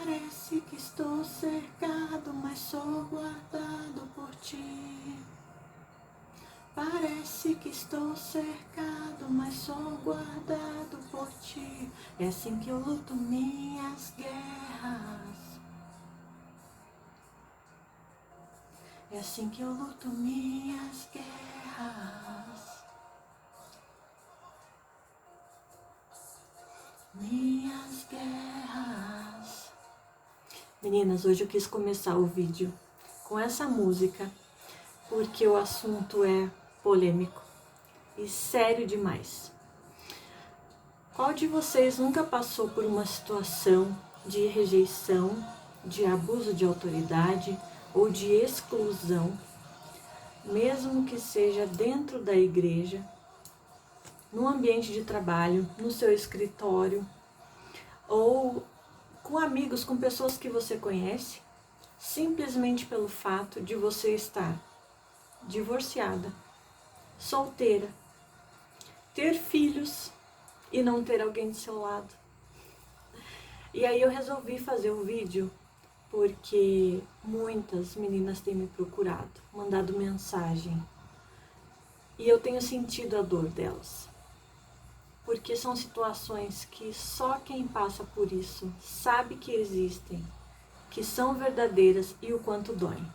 Parece que estou cercado, mas sou guardado por ti. Parece que estou cercado, mas sou guardado por ti. É assim que eu luto minhas guerras. É assim que eu luto minhas guerras. Minhas guerras. Meninas, hoje eu quis começar o vídeo com essa música, porque o assunto é polêmico e sério demais. Qual de vocês nunca passou por uma situação de rejeição, de abuso de autoridade ou de exclusão, mesmo que seja dentro da igreja, no ambiente de trabalho, no seu escritório, ou com amigos, com pessoas que você conhece, simplesmente pelo fato de você estar divorciada, solteira, ter filhos e não ter alguém do seu lado? E aí eu resolvi fazer um vídeo porque muitas meninas têm me procurado, mandado mensagem, e eu tenho sentido a dor delas. Porque são situações que só quem passa por isso sabe que existem, que são verdadeiras e o quanto doem.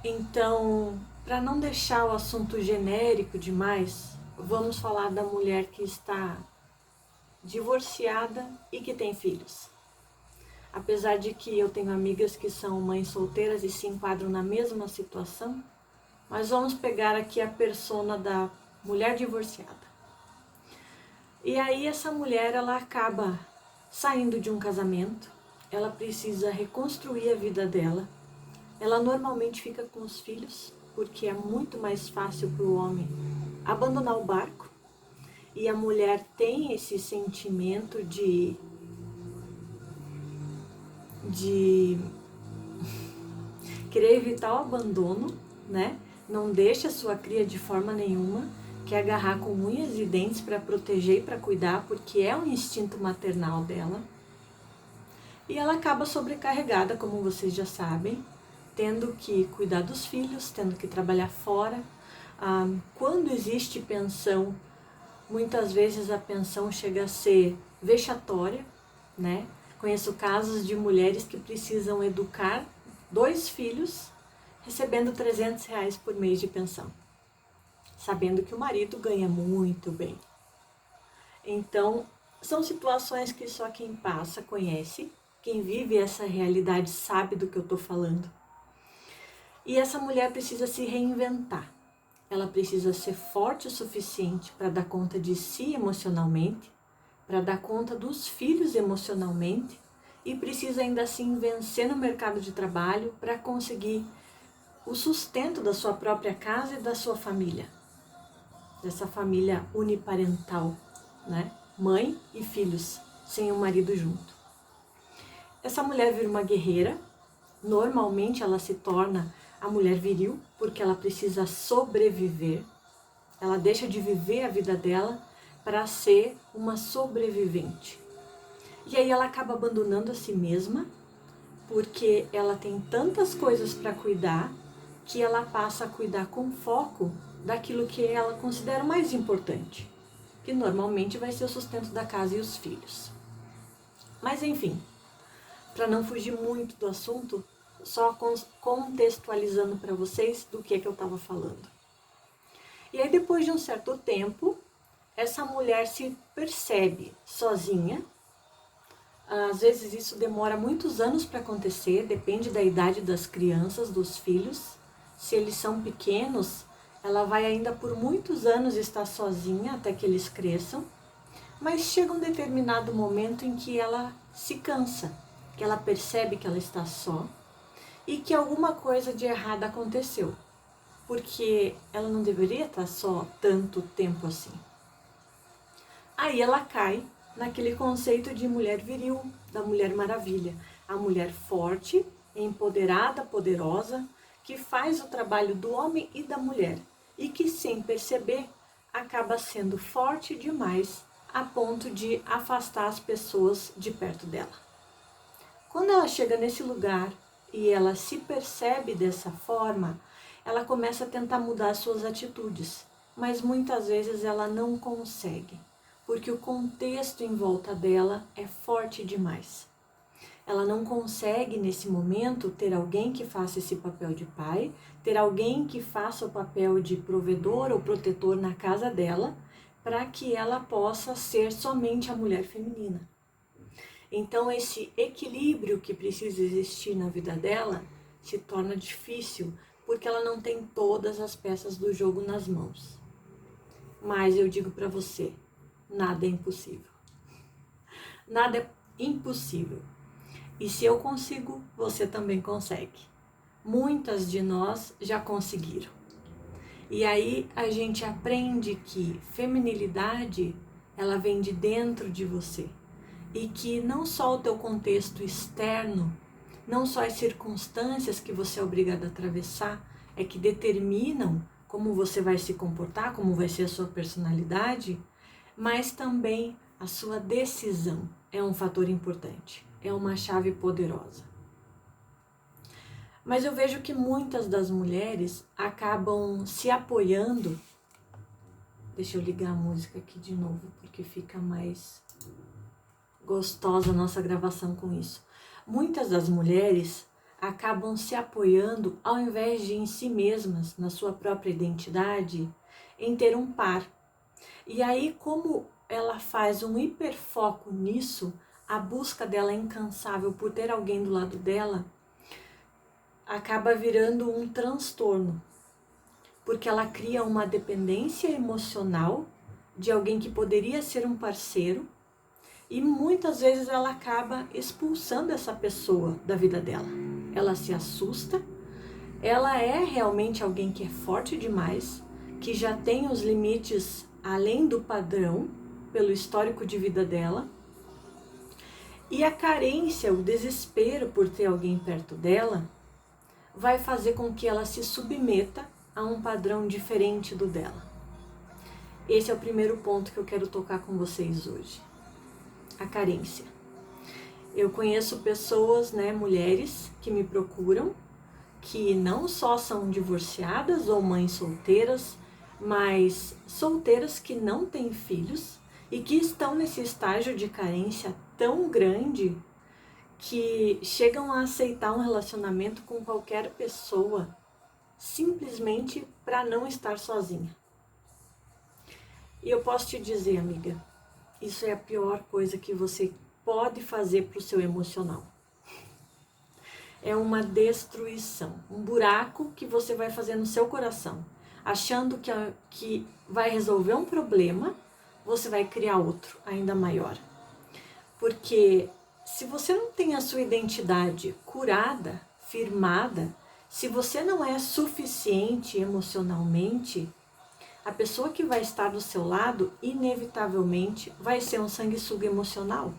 Então, para não deixar o assunto genérico demais, vamos falar da mulher que está divorciada e que tem filhos. Apesar de que eu tenho amigas que são mães solteiras e se enquadram na mesma situação, mas vamos pegar aqui a persona da mulher divorciada. E aí essa mulher, ela acaba saindo de um casamento, ela precisa reconstruir a vida dela, ela normalmente fica com os filhos, porque é muito mais fácil para o homem abandonar o barco, e a mulher tem esse sentimento de querer evitar o abandono, né? Não deixa a sua cria de forma nenhuma, quer agarrar com unhas e dentes para proteger e para cuidar, porque é um instinto maternal dela. E ela acaba sobrecarregada, como vocês já sabem, tendo que cuidar dos filhos, tendo que trabalhar fora. Quando existe pensão, muitas vezes a pensão chega a ser vexatória, né? Conheço casos de mulheres que precisam educar 2 filhos recebendo R$300 por mês de pensão, sabendo que o marido ganha muito bem. Então, são situações que só quem passa conhece, quem vive essa realidade sabe do que eu estou falando. E essa mulher precisa se reinventar. Ela precisa ser forte o suficiente para dar conta de si emocionalmente, para dar conta dos filhos emocionalmente, e precisa ainda assim vencer no mercado de trabalho para conseguir o sustento da sua própria casa e da sua família, dessa família uniparental, né? Mãe e filhos, sem o marido junto. Essa mulher vira uma guerreira, normalmente ela se torna a mulher viril, porque ela precisa sobreviver, ela deixa de viver a vida dela para ser uma sobrevivente. E aí ela acaba abandonando a si mesma, porque ela tem tantas coisas para cuidar, que ela passa a cuidar com foco daquilo que ela considera mais importante, que normalmente vai ser o sustento da casa e os filhos. Mas enfim, para não fugir muito do assunto, só contextualizando para vocês do que eu estava falando. E aí depois de um certo tempo, essa mulher se percebe sozinha. Às vezes isso demora muitos anos para acontecer, depende da idade das crianças, dos filhos. Se eles são pequenos, ela vai ainda por muitos anos estar sozinha até que eles cresçam. Mas chega um determinado momento em que ela se cansa, que ela percebe que ela está só e que alguma coisa de errado aconteceu, porque ela não deveria estar só tanto tempo assim. Aí ela cai naquele conceito de mulher viril, da Mulher Maravilha, a mulher forte, empoderada, poderosa, que faz o trabalho do homem e da mulher e que, sem perceber, acaba sendo forte demais a ponto de afastar as pessoas de perto dela. Quando ela chega nesse lugar e ela se percebe dessa forma, ela começa a tentar mudar suas atitudes, mas muitas vezes ela não consegue, porque o contexto em volta dela é forte demais. Ela não consegue, nesse momento, ter alguém que faça esse papel de pai, ter alguém que faça o papel de provedor ou protetor na casa dela, para que ela possa ser somente a mulher feminina. Então, esse equilíbrio que precisa existir na vida dela se torna difícil, porque ela não tem todas as peças do jogo nas mãos. Mas eu digo para você, nada é impossível. Nada é impossível. E se eu consigo, você também consegue. Muitas de nós já conseguiram. E aí a gente aprende que feminilidade, ela vem de dentro de você. E que não só o teu contexto externo, não só as circunstâncias que você é obrigado a atravessar, é que determinam como você vai se comportar, como vai ser a sua personalidade, mas também a sua decisão é um fator importante, é uma chave poderosa. Mas eu vejo que muitas das mulheres acabam se apoiando. Deixa eu ligar a música aqui de novo, porque fica mais gostosa a nossa gravação com isso. Muitas das mulheres acabam se apoiando, ao invés de em si mesmas, na sua própria identidade, em ter um par. E aí, como ela faz um hiperfoco nisso, a busca dela é incansável por ter alguém do lado dela, acaba virando um transtorno, porque ela cria uma dependência emocional de alguém que poderia ser um parceiro, e muitas vezes ela acaba expulsando essa pessoa da vida dela. Ela se assusta, ela é realmente alguém que é forte demais, que já tem os limites além do padrão, pelo histórico de vida dela, e a carência, o desespero por ter alguém perto dela, vai fazer com que ela se submeta a um padrão diferente do dela. Esse é o primeiro ponto que eu quero tocar com vocês hoje. A carência. Eu conheço pessoas, mulheres que me procuram, que não só são divorciadas ou mães solteiras, mas solteiras que não têm filhos e que estão nesse estágio de carência tão grande que chegam a aceitar um relacionamento com qualquer pessoa simplesmente para não estar sozinha. E eu posso te dizer, amiga, isso é a pior coisa que você pode fazer para o seu emocional. É uma destruição, um buraco que você vai fazer no seu coração, achando que vai resolver um problema, você vai criar outro ainda maior. Porque se você não tem a sua identidade curada, firmada, se você não é suficiente emocionalmente, a pessoa que vai estar do seu lado, inevitavelmente, vai ser um sanguessuga emocional.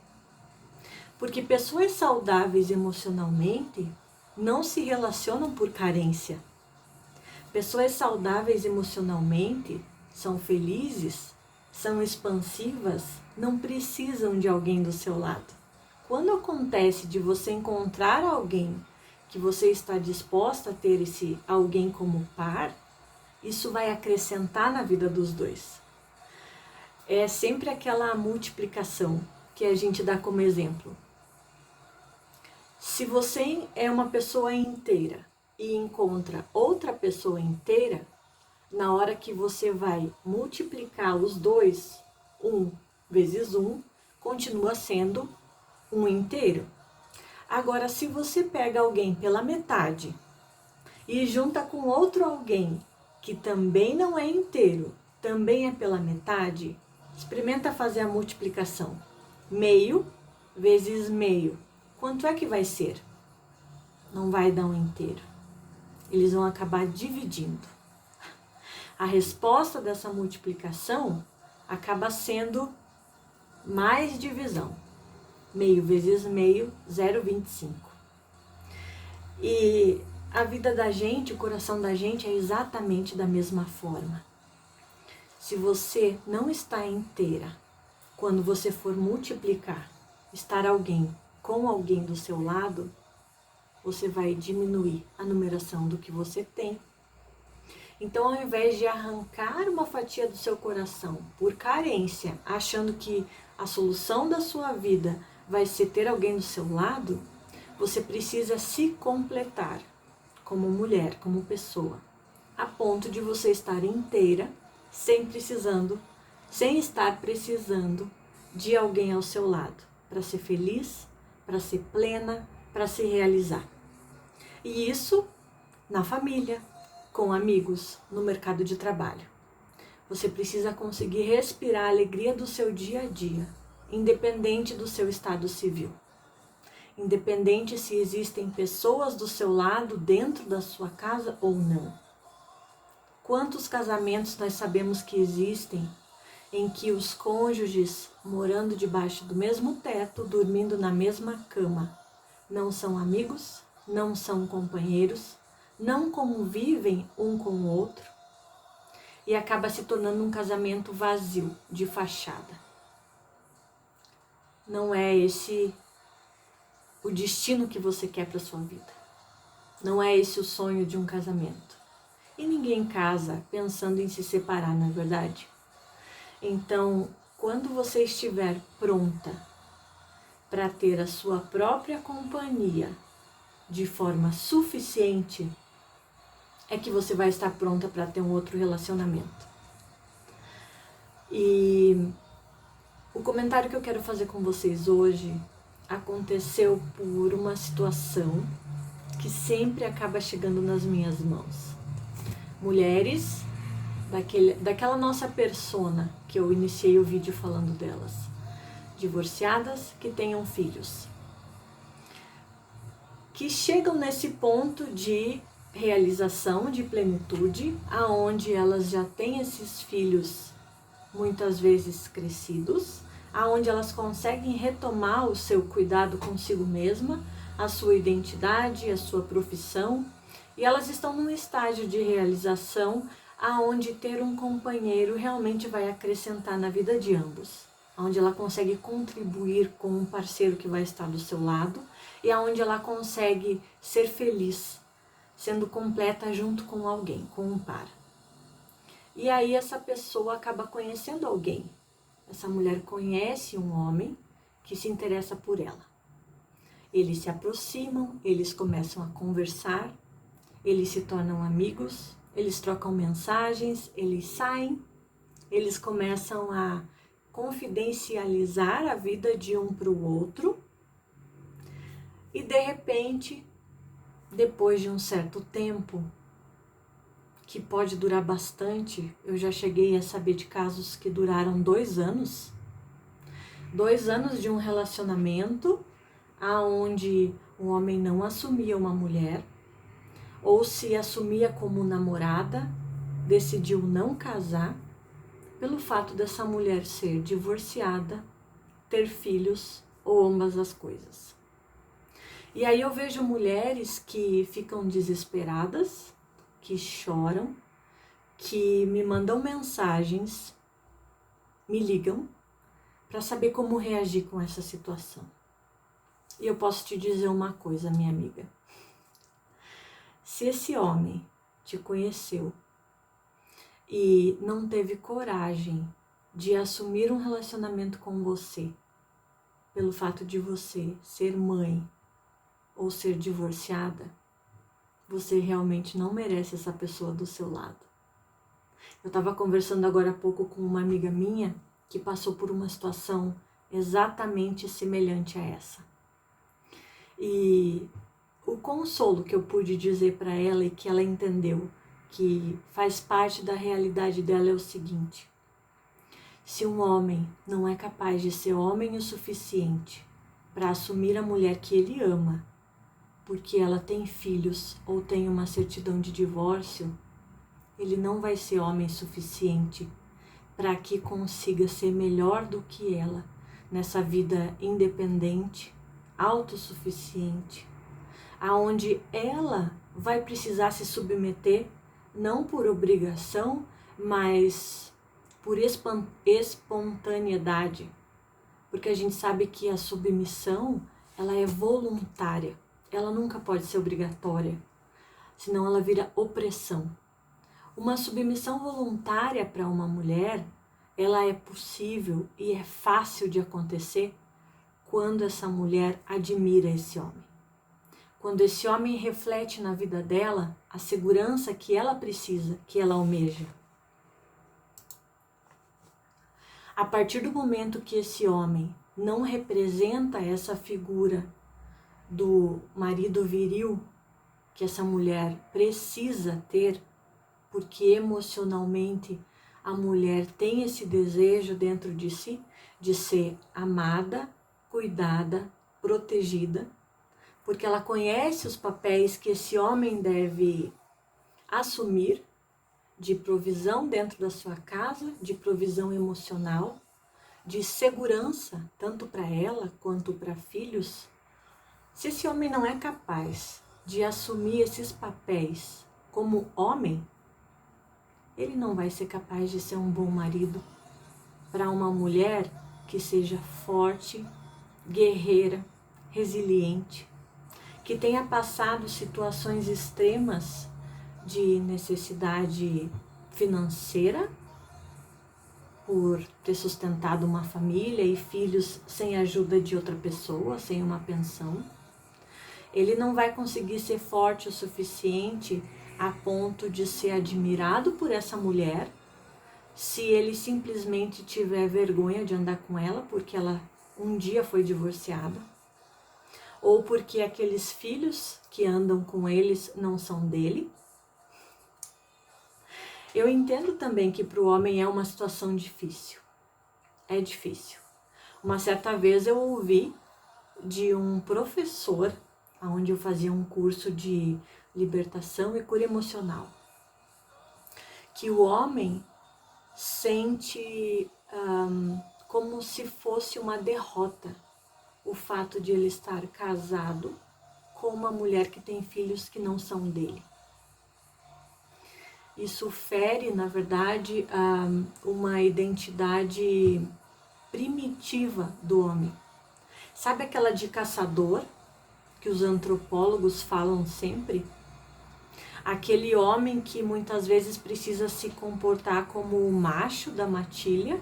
Porque pessoas saudáveis emocionalmente não se relacionam por carência. Pessoas saudáveis emocionalmente são felizes, são expansivas, não precisam de alguém do seu lado. Quando acontece de você encontrar alguém que você está disposta a ter esse alguém como par, isso vai acrescentar na vida dos dois. É sempre aquela multiplicação que a gente dá como exemplo. Se você é uma pessoa inteira e encontra outra pessoa inteira, na hora que você vai multiplicar os dois, 1 vezes 1, continua sendo um inteiro. Agora, se você pega alguém pela metade e junta com outro alguém que também não é inteiro, também é pela metade, experimenta fazer a multiplicação. Meio vezes meio. Quanto é que vai ser? Não vai dar um inteiro. Eles vão acabar dividindo. A resposta dessa multiplicação acaba sendo mais divisão. Meio vezes meio, 0,25. E a vida da gente, o coração da gente é exatamente da mesma forma. Se você não está inteira, quando você for multiplicar, estar alguém com alguém do seu lado, você vai diminuir a numeração do que você tem. Então, ao invés de arrancar uma fatia do seu coração por carência, achando que a solução da sua vida vai ser ter alguém do seu lado, você precisa se completar como mulher, como pessoa, a ponto de você estar inteira, sem estar precisando de alguém ao seu lado, para ser feliz, para ser plena, para se realizar. E isso na família, com amigos, no mercado de trabalho. Você precisa conseguir respirar a alegria do seu dia a dia, independente do seu estado civil. Independente se existem pessoas do seu lado dentro da sua casa ou não. Quantos casamentos nós sabemos que existem em que os cônjuges, morando debaixo do mesmo teto, dormindo na mesma cama, não são amigos, não são companheiros, não convivem um com o outro e acaba se tornando um casamento vazio, de fachada. Não é esse o destino que você quer para sua vida. Não é esse o sonho de um casamento. E ninguém casa pensando em se separar, não é verdade? Então, quando você estiver pronta para ter a sua própria companhia de forma suficiente, é que você vai estar pronta para ter um outro relacionamento. E o comentário que eu quero fazer com vocês hoje aconteceu por uma situação que sempre acaba chegando nas minhas mãos. Mulheres daquela nossa persona que eu iniciei o vídeo falando delas, divorciadas que tenham filhos, que chegam nesse ponto de realização, de plenitude, aonde elas já têm esses filhos muitas vezes crescidos, aonde elas conseguem retomar o seu cuidado consigo mesma, a sua identidade, a sua profissão, e elas estão num estágio de realização aonde ter um companheiro realmente vai acrescentar na vida de ambos, onde ela consegue contribuir com um parceiro que vai estar do seu lado e aonde ela consegue ser feliz, sendo completa junto com alguém, com um par. E aí essa pessoa acaba conhecendo alguém. Essa mulher conhece um homem que se interessa por ela. Eles se aproximam, eles começam a conversar, eles se tornam amigos, eles trocam mensagens, eles saem, eles começam a confidencializar a vida de um para o outro e de repente, depois de um certo tempo, que pode durar bastante, eu já cheguei a saber de casos que duraram 2 anos. 2 anos de um relacionamento aonde o homem não assumia uma mulher, ou se assumia como namorada, decidiu não casar, pelo fato dessa mulher ser divorciada, ter filhos ou ambas as coisas. E aí eu vejo mulheres que ficam desesperadas, que choram, que me mandam mensagens, me ligam, para saber como reagir com essa situação. E eu posso te dizer uma coisa, minha amiga. Se esse homem te conheceu e não teve coragem de assumir um relacionamento com você, pelo fato de você ser mãe ou ser divorciada, você realmente não merece essa pessoa do seu lado. Eu estava conversando agora há pouco com uma amiga minha que passou por uma situação exatamente semelhante a essa. E o consolo que eu pude dizer para ela e que ela entendeu que faz parte da realidade dela é o seguinte: se um homem não é capaz de ser homem o suficiente para assumir a mulher que ele ama, porque ela tem filhos ou tem uma certidão de divórcio, ele não vai ser homem suficiente para que consiga ser melhor do que ela nessa vida independente, autossuficiente, aonde ela vai precisar se submeter, não por obrigação, mas por espontaneidade, porque a gente sabe que a submissão ela é voluntária, ela nunca pode ser obrigatória, senão ela vira opressão. Uma submissão voluntária para uma mulher, ela é possível e é fácil de acontecer quando essa mulher admira esse homem. Quando esse homem reflete na vida dela a segurança que ela precisa, que ela almeja. A partir do momento que esse homem não representa essa figura do marido viril que essa mulher precisa ter, porque emocionalmente a mulher tem esse desejo dentro de si de ser amada, cuidada, protegida, porque ela conhece os papéis que esse homem deve assumir de provisão dentro da sua casa, de provisão emocional, de segurança, tanto para ela quanto para filhos. Se esse homem não é capaz de assumir esses papéis como homem, ele não vai ser capaz de ser um bom marido para uma mulher que seja forte, guerreira, resiliente, que tenha passado situações extremas de necessidade financeira, por ter sustentado uma família e filhos sem ajuda de outra pessoa, sem uma pensão. Ele não vai conseguir ser forte o suficiente a ponto de ser admirado por essa mulher, se ele simplesmente tiver vergonha de andar com ela porque ela um dia foi divorciada, ou porque aqueles filhos que andam com eles não são dele. Eu entendo também que para o homem é uma situação difícil. É difícil. Uma certa vez eu ouvi de um professor, onde eu fazia um curso de libertação e cura emocional, que o homem sente como se fosse uma derrota o fato de ele estar casado com uma mulher que tem filhos que não são dele. Isso fere, na verdade, uma identidade primitiva do homem. Sabe aquela de caçador que os antropólogos falam sempre? Aquele homem que muitas vezes precisa se comportar como o macho da matilha,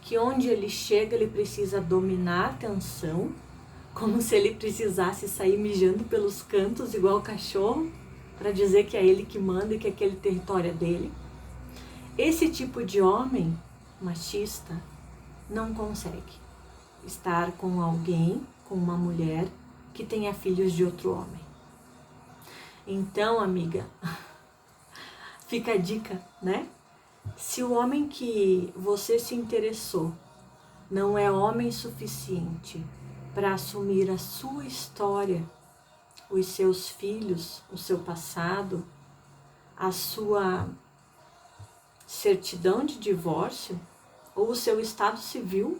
que onde ele chega ele precisa dominar a atenção, como se ele precisasse sair mijando pelos cantos igual o cachorro, para dizer que é ele que manda e que aquele território é dele. Esse tipo de homem machista não consegue estar com alguém, com uma mulher que tenha filhos de outro homem. Então, amiga, fica a dica, né? Se o homem que você se interessou não é homem suficiente para assumir a sua história, os seus filhos, o seu passado, a sua certidão de divórcio ou o seu estado civil,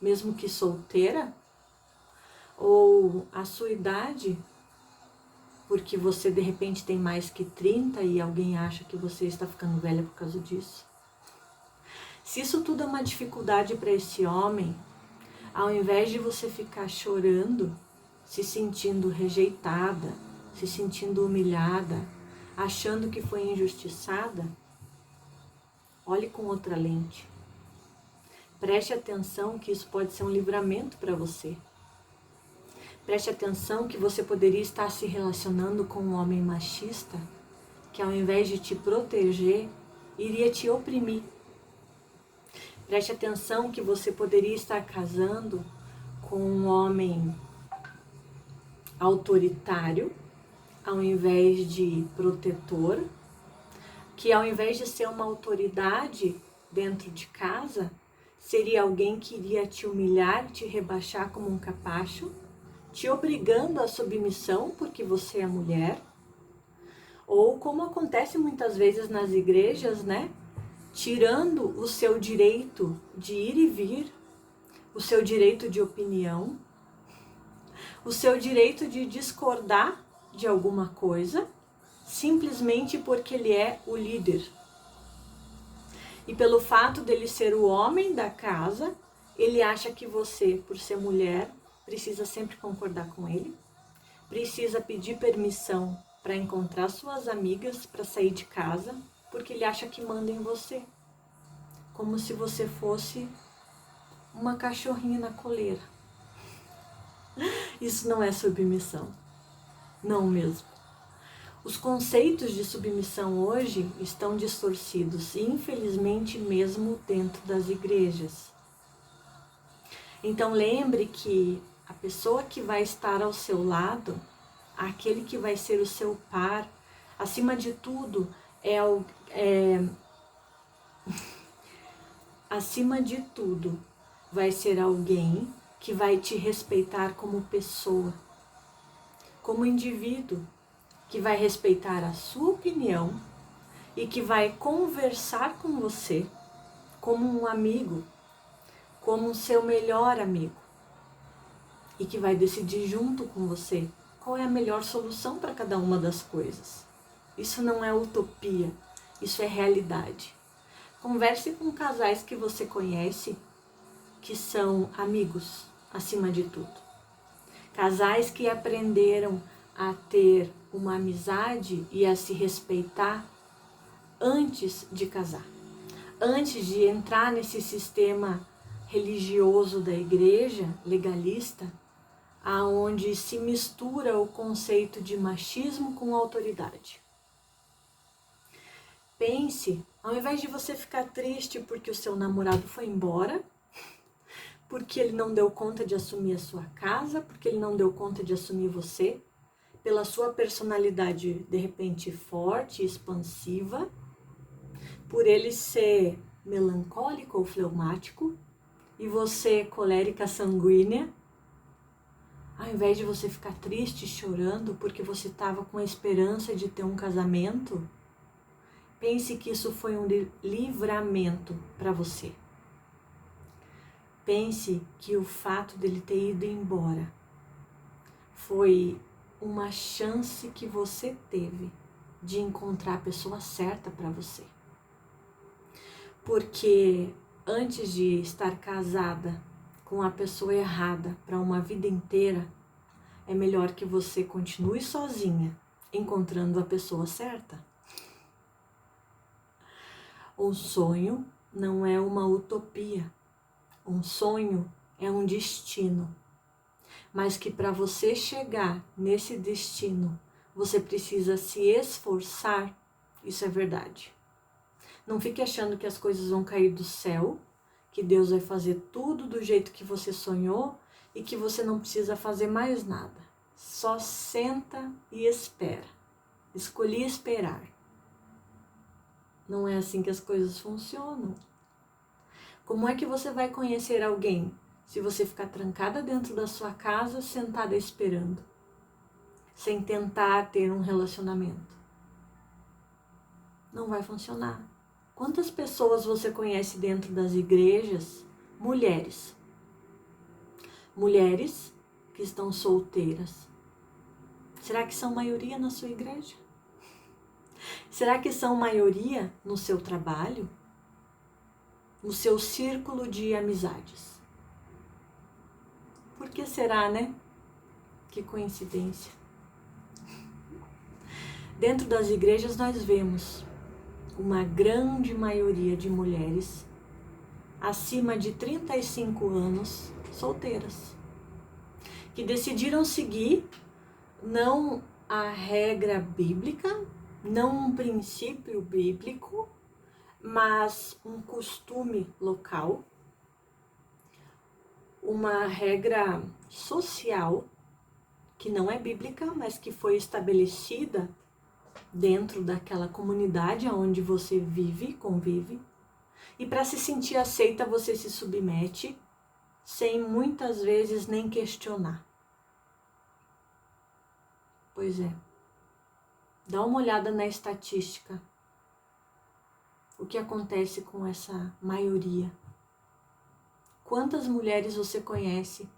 mesmo que solteira, ou a sua idade, porque você de repente tem mais que 30 e alguém acha que você está ficando velha por causa disso. Se isso tudo é uma dificuldade para esse homem, ao invés de você ficar chorando, se sentindo rejeitada, se sentindo humilhada, achando que foi injustiçada, olhe com outra lente. Preste atenção que isso pode ser um livramento para você. Preste atenção que você poderia estar se relacionando com um homem machista que, ao invés de te proteger, iria te oprimir. Preste atenção que você poderia estar casando com um homem autoritário, ao invés de protetor, que ao invés de ser uma autoridade dentro de casa, seria alguém que iria te humilhar, te rebaixar como um capacho, te obrigando à submissão porque você é mulher, ou como acontece muitas vezes nas igrejas, né? Tirando o seu direito de ir e vir, o seu direito de opinião, o seu direito de discordar de alguma coisa, simplesmente porque ele é o líder. E pelo fato dele ser o homem da casa, ele acha que você, por ser mulher, precisa sempre concordar com ele, precisa pedir permissão para encontrar suas amigas, para sair de casa, porque ele acha que manda em você, como se você fosse uma cachorrinha na coleira. Isso não é submissão, não mesmo. Os conceitos de submissão hoje estão distorcidos, infelizmente mesmo dentro das igrejas. Então lembre que a pessoa que vai estar ao seu lado, aquele que vai ser o seu par, acima de tudo, acima de tudo, vai ser alguém que vai te respeitar como pessoa, como indivíduo, que vai respeitar a sua opinião e que vai conversar com você como um amigo, como o seu melhor amigo, e que vai decidir junto com você qual é a melhor solução para cada uma das coisas. Isso não é utopia, isso é realidade. Converse com casais que você conhece, que são amigos, acima de tudo. Casais que aprenderam a ter uma amizade e a se respeitar antes de casar. Antes de entrar nesse sistema religioso da igreja, legalista, aonde se mistura o conceito de machismo com autoridade. Pense, ao invés de você ficar triste porque o seu namorado foi embora, porque ele não deu conta de assumir a sua casa, porque ele não deu conta de assumir você, pela sua personalidade de repente forte, expansiva, por ele ser melancólico ou fleumático, e você colérica sanguínea, ao invés de você ficar triste, chorando, porque você estava com a esperança de ter um casamento, pense que isso foi um livramento para você. Pense que o fato dele ter ido embora foi uma chance que você teve de encontrar a pessoa certa para você. Porque antes de estar casada com a pessoa errada para uma vida inteira, é melhor que você continue sozinha, encontrando a pessoa certa. Um sonho não é uma utopia. Um sonho é um destino. Mas que para você chegar nesse destino, você precisa se esforçar, isso é verdade. Não fique achando que as coisas vão cair do céu, que Deus vai fazer tudo do jeito que você sonhou e que você não precisa fazer mais nada. Só senta e espera. Escolhi esperar. Não é assim que as coisas funcionam. Como é que você vai conhecer alguém se você ficar trancada dentro da sua casa, sentada esperando, sem tentar ter um relacionamento? Não vai funcionar. Quantas pessoas você conhece dentro das igrejas? Mulheres. Mulheres que estão solteiras. Será que são maioria na sua igreja? Será que são maioria no seu trabalho? No seu círculo de amizades? Por que será, né? Que coincidência. Dentro das igrejas nós vemos uma grande maioria de mulheres acima de 35 anos solteiras, que decidiram seguir não a regra bíblica, não um princípio bíblico, mas um costume local, uma regra social que não é bíblica, mas que foi estabelecida dentro daquela comunidade onde você vive, convive. E para se sentir aceita, você se submete sem muitas vezes nem questionar. Pois é. Dá uma olhada na estatística. O que acontece com essa maioria? Quantas mulheres você conhece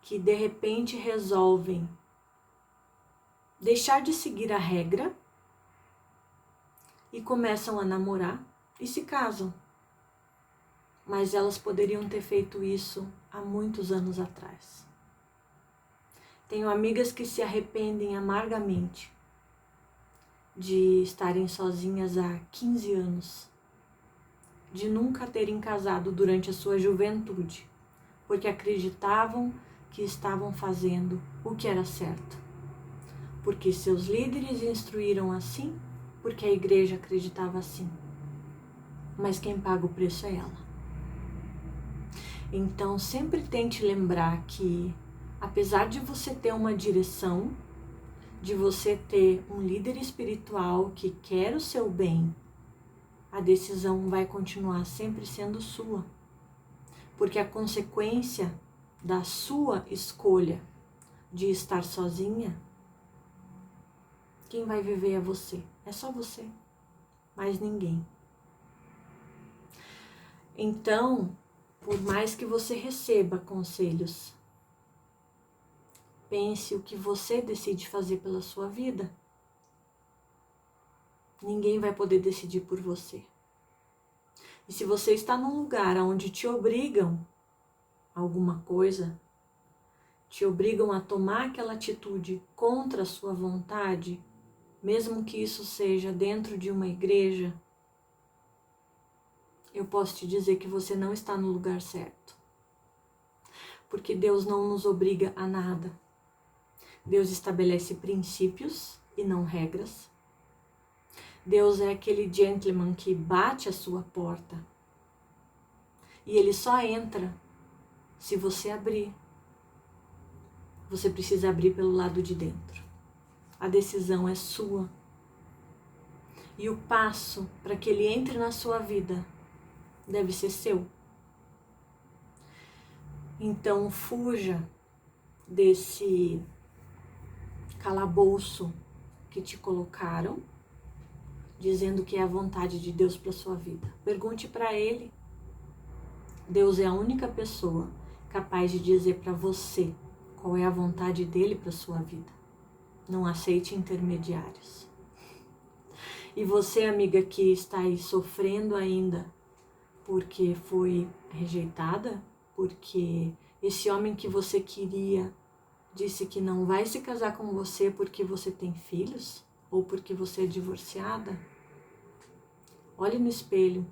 que de repente resolvem deixar de seguir a regra e começam a namorar e se casam? Mas elas poderiam ter feito isso há muitos anos atrás. Tenho amigas que se arrependem amargamente de estarem sozinhas há 15 anos, de nunca terem casado durante a sua juventude, porque acreditavam que estavam fazendo o que era certo, porque seus líderes instruíram assim, porque a igreja acreditava assim. Mas quem paga o preço é ela. Então sempre tente lembrar que, apesar de você ter uma direção, de você ter um líder espiritual que quer o seu bem, a decisão vai continuar sempre sendo sua. Porque a consequência da sua escolha de estar sozinha, quem vai viver é você. É só você, mais ninguém. Então, por mais que você receba conselhos, pense o que você decide fazer pela sua vida. Ninguém vai poder decidir por você. E se você está num lugar onde te obrigam a alguma coisa, te obrigam a tomar aquela atitude contra a sua vontade, mesmo que isso seja dentro de uma igreja, eu posso te dizer que você não está no lugar certo. Porque Deus não nos obriga a nada. Deus estabelece princípios e não regras. Deus é aquele gentleman que bate a sua porta. E ele só entra se você abrir. Você precisa abrir pelo lado de dentro. A decisão é sua. E o passo para que ele entre na sua vida deve ser seu. Então fuja desse calabouço que te colocaram, dizendo que é a vontade de Deus para sua vida. Pergunte para ele. Deus é a única pessoa capaz de dizer para você qual é a vontade dele para sua vida. Não aceite intermediários. E você, amiga, que está aí sofrendo ainda porque foi rejeitada, porque esse homem que você queria disse que não vai se casar com você porque você tem filhos ou porque você é divorciada, olhe no espelho.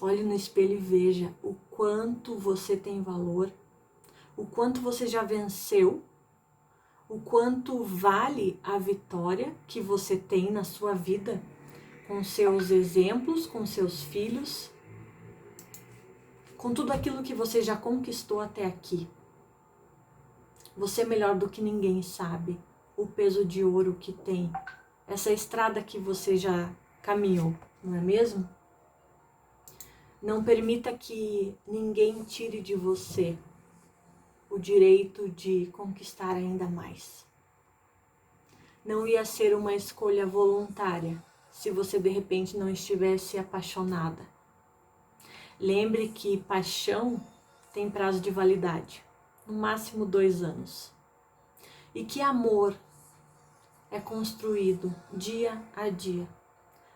Olhe no espelho e veja o quanto você tem valor, o quanto você já venceu, o quanto vale a vitória que você tem na sua vida, com seus exemplos, com seus filhos, com tudo aquilo que você já conquistou até aqui. Você é melhor do que ninguém sabe o peso de ouro que tem essa estrada que você já caminhou, não é mesmo? Não permita que ninguém tire de você o direito de conquistar ainda mais. Não ia ser uma escolha voluntária se você de repente não estivesse apaixonada. Lembre que paixão tem prazo de validade, no máximo 2 anos. E que amor é construído dia a dia,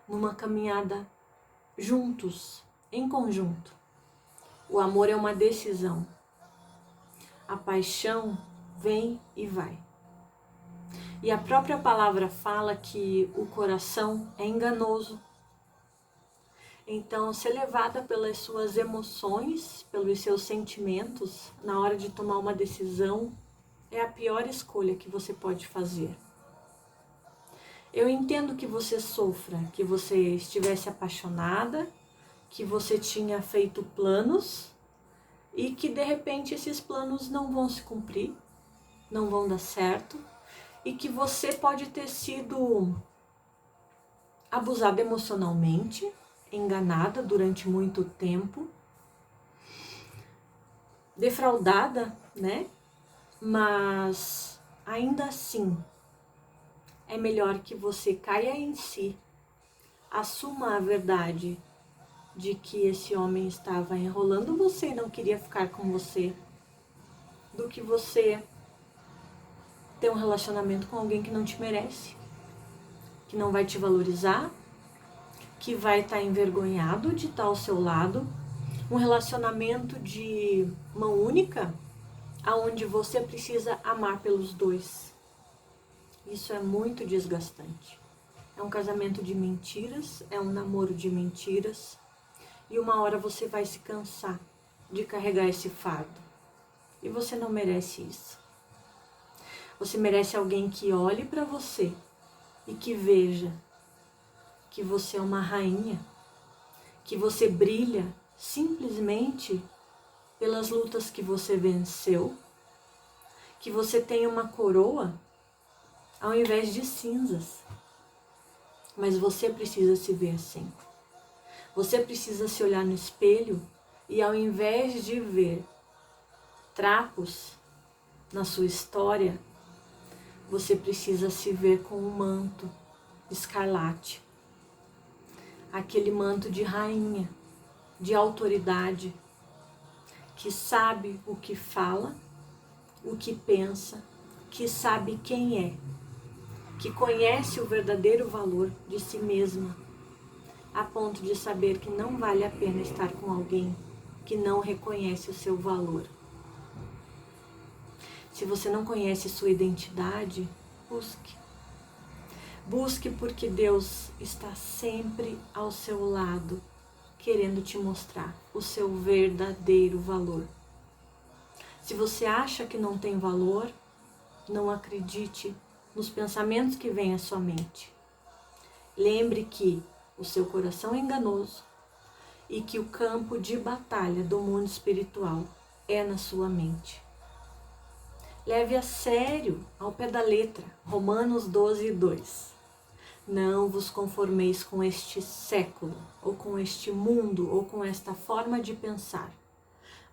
numa caminhada juntos, em conjunto. O amor é uma decisão. A paixão vem e vai. E a própria palavra fala que o coração é enganoso. Então, ser levada pelas suas emoções, pelos seus sentimentos, na hora de tomar uma decisão, é a pior escolha que você pode fazer. Eu entendo que você sofra, que você estivesse apaixonada, que você tinha feito planos e que de repente esses planos não vão se cumprir, não vão dar certo e que você pode ter sido abusada emocionalmente, enganada durante muito tempo, defraudada, né? Mas ainda assim é melhor que você caia em si, assuma a verdade de que esse homem estava enrolando você e não queria ficar com você, do que você ter um relacionamento com alguém que não te merece, que não vai te valorizar, que vai estar envergonhado de estar ao seu lado. Um relacionamento de mão única, aonde você precisa amar pelos dois. Isso é muito desgastante. É um casamento de mentiras, é um namoro de mentiras, e uma hora você vai se cansar de carregar esse fardo. E você não merece isso. Você merece alguém que olhe para você e que veja que você é uma rainha, que você brilha simplesmente pelas lutas que você venceu, que você tem uma coroa ao invés de cinzas. Mas você precisa se ver assim. Você precisa se olhar no espelho e ao invés de ver trapos na sua história, você precisa se ver com um manto escarlate. Aquele manto de rainha, de autoridade, que sabe o que fala, o que pensa, que sabe quem é, que conhece o verdadeiro valor de si mesma, a ponto de saber que não vale a pena estar com alguém que não reconhece o seu valor. Se você não conhece sua identidade, busque. Busque, porque Deus está sempre ao seu lado, querendo te mostrar o seu verdadeiro valor. Se você acha que não tem valor, não acredite nos pensamentos que vêm à sua mente. Lembre que o seu coração é enganoso e que o campo de batalha do mundo espiritual é na sua mente. Leve a sério, ao pé da letra, Romanos 12:2. Não vos conformeis com este século, ou com este mundo, ou com esta forma de pensar,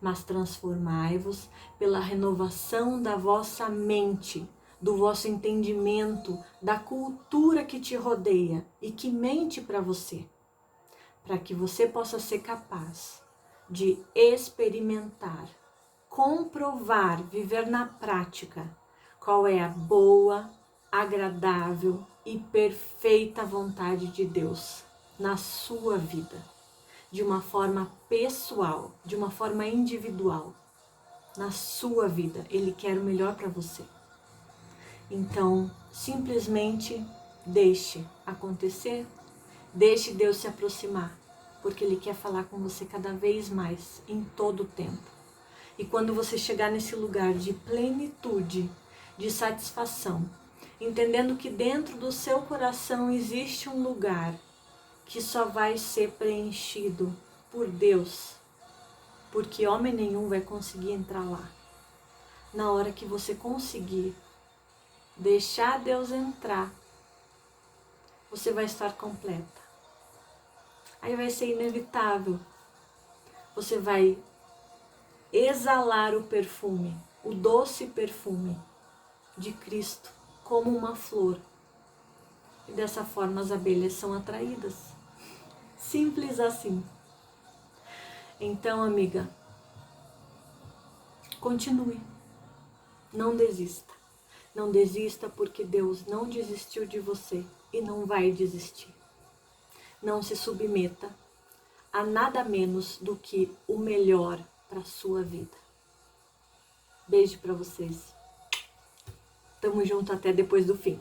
mas transformai-vos pela renovação da vossa mente, do vosso entendimento, da cultura que te rodeia e que mente para você, para que você possa ser capaz de experimentar, comprovar, viver na prática qual é a boa, agradável e perfeita vontade de Deus na sua vida, de uma forma pessoal, de uma forma individual, na sua vida. Ele quer o melhor para você. Então, simplesmente deixe acontecer, deixe Deus se aproximar, porque Ele quer falar com você cada vez mais, em todo o tempo. E quando você chegar nesse lugar de plenitude, de satisfação, entendendo que dentro do seu coração existe um lugar que só vai ser preenchido por Deus, porque homem nenhum vai conseguir entrar lá. Na hora que você conseguir deixar Deus entrar, você vai estar completa. Aí vai ser inevitável. Você vai exalar o perfume, o doce perfume de Cristo, como uma flor. E dessa forma as abelhas são atraídas. Simples assim. Então, amiga, continue. Não desista. Não desista, porque Deus não desistiu de você e não vai desistir. Não se submeta a nada menos do que o melhor para a sua vida. Beijo para vocês. Tamo junto até depois do fim.